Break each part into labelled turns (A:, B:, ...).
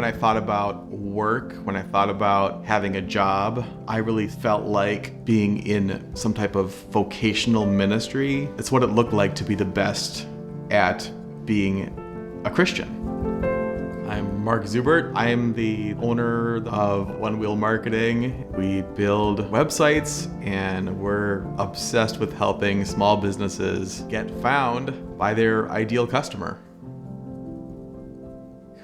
A: When I thought about work, when I thought about having a job, I really felt like being in some type of vocational ministry. It's what it looked like to be the best at being a Christian. I'm Mark Zubert. I'm the owner of One Wheel Marketing. We build websites and we're obsessed with helping small businesses get found by their ideal customer.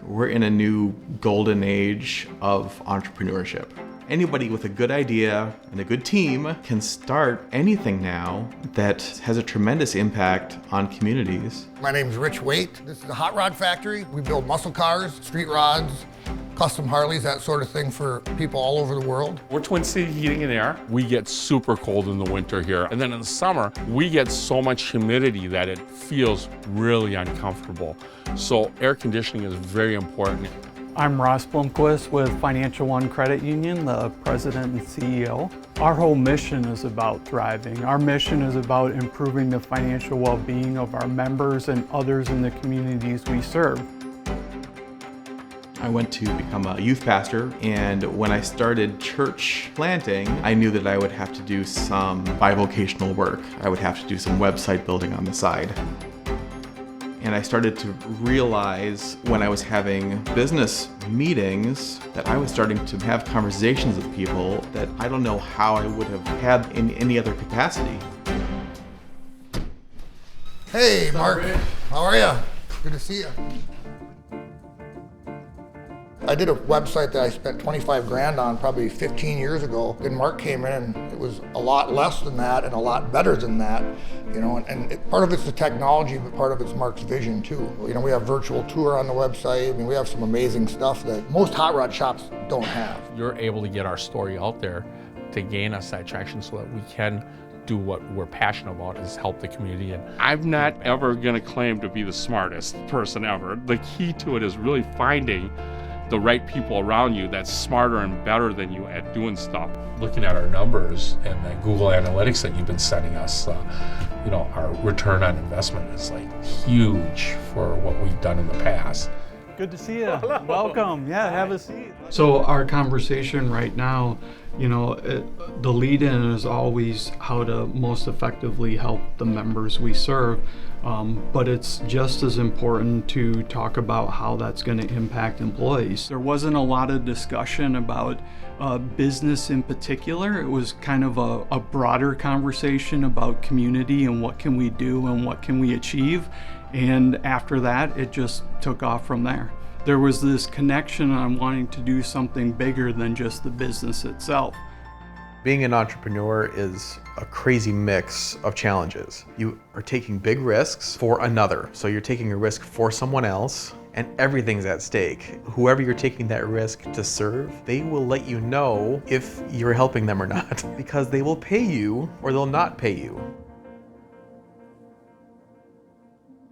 A: We're in a new golden age of entrepreneurship. Anybody with a good idea and a good team can start anything now that has a tremendous impact on communities.
B: My name's Rich Waite. This is a hot rod factory. We build muscle cars, street rods, custom Harleys, that sort of thing for people all over the world.
C: We're Twin City Heating and Air. We get super cold in the winter here. And then in the summer, we get so much humidity that it feels really uncomfortable. So air conditioning is very important.
D: I'm Ross Blomquist with Financial One Credit Union, the president and CEO. Our whole mission is about thriving. Our mission is about improving the financial well-being of our members and others in the communities we serve.
A: I went to become a youth pastor, and when I started church planting, I knew that I would have to do some bivocational work. I would have to do some website building on the side. And I started to realize when I was having business meetings that I was starting to have conversations with people that I don't know how I would have had in any other capacity.
B: Hey, Mark. How are you? Good to see you. I did a website that I spent 25 grand on probably 15 years ago. Then Mark came in and it was a lot less than that and a lot better than that. You know, part of it's the technology, but part of it's Mark's vision too. You know, we have virtual tour on the website. I mean, we have some amazing stuff that most hot rod shops don't have.
C: You're able to get our story out there to gain us that traction so that we can do what we're passionate about, is help the community. And I'm not ever gonna claim to be the smartest person ever. The key to it is really finding the right people around you that's smarter and better than you at doing stuff. Looking at our numbers and the Google Analytics that you've been sending us, you know, our return on investment is like huge for what we've done in the past.
D: Good to see you. Welcome. Yeah, have a seat. So our conversation right now, you know, the lead-in is always how to most effectively help the members we serve. But it's just as important to talk about how that's going to impact employees. There wasn't a lot of discussion about business in particular. It was kind of a broader conversation about community and what can we do and what can we achieve. And after that, it just took off from there. There was this connection on wanting to do something bigger than just the business itself.
A: Being an entrepreneur is a crazy mix of challenges. You are taking big risks for another. So you're taking a risk for someone else and everything's at stake. Whoever you're taking that risk to serve, they will let you know if you're helping them or not because they will pay you or they'll not pay you.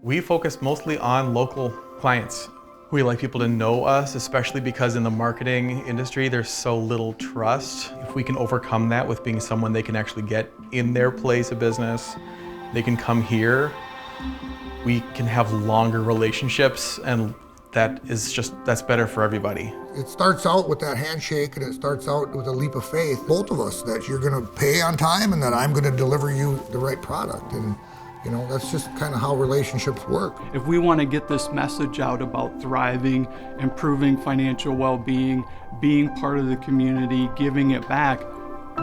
A: We focus mostly on local clients. We like people to know us, especially because in the marketing industry, there's so little trust. If we can overcome that with being someone they can actually get in their place of business, they can come here, we can have longer relationships, and that's better for everybody.
B: It starts out with that handshake and it starts out with a leap of faith, both of us, that you're gonna pay on time and that I'm gonna deliver you the right product. And you know, that's just kind of how relationships work.
D: If we want to get this message out about thriving, improving financial well-being, being part of the community, giving it back,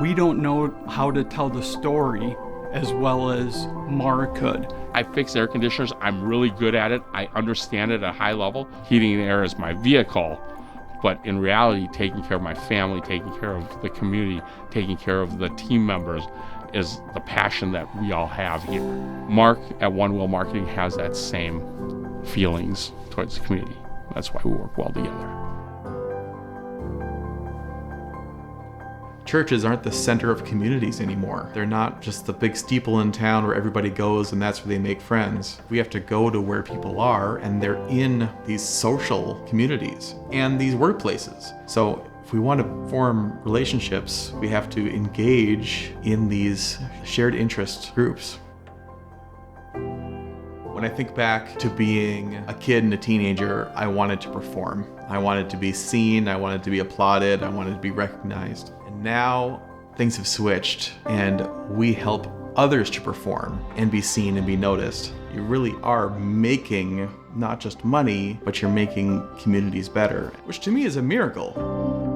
D: we don't know how to tell the story as well as Mark could.
C: I fix air conditioners. I'm really good at it. I understand it at a high level. Heating and air is my vehicle. But in reality, taking care of my family, taking care of the community, taking care of the team members is the passion that we all have here. Mark at One Wheel Marketing has that same feelings towards the community. That's why we work well together.
A: Churches aren't the center of communities anymore. They're not just the big steeple in town where everybody goes and that's where they make friends. We have to go to where people are, and they're in these social communities and these workplaces. So if we want to form relationships, we have to engage in these shared interest groups. When When I think back to being a kid and a teenager, I wanted to perform. I wanted to be seen, I wanted to be applauded, I wanted to be recognized. And now things have switched and we help others to perform and be seen and be noticed. You really are making not just money, but you're making communities better, which to me is a miracle.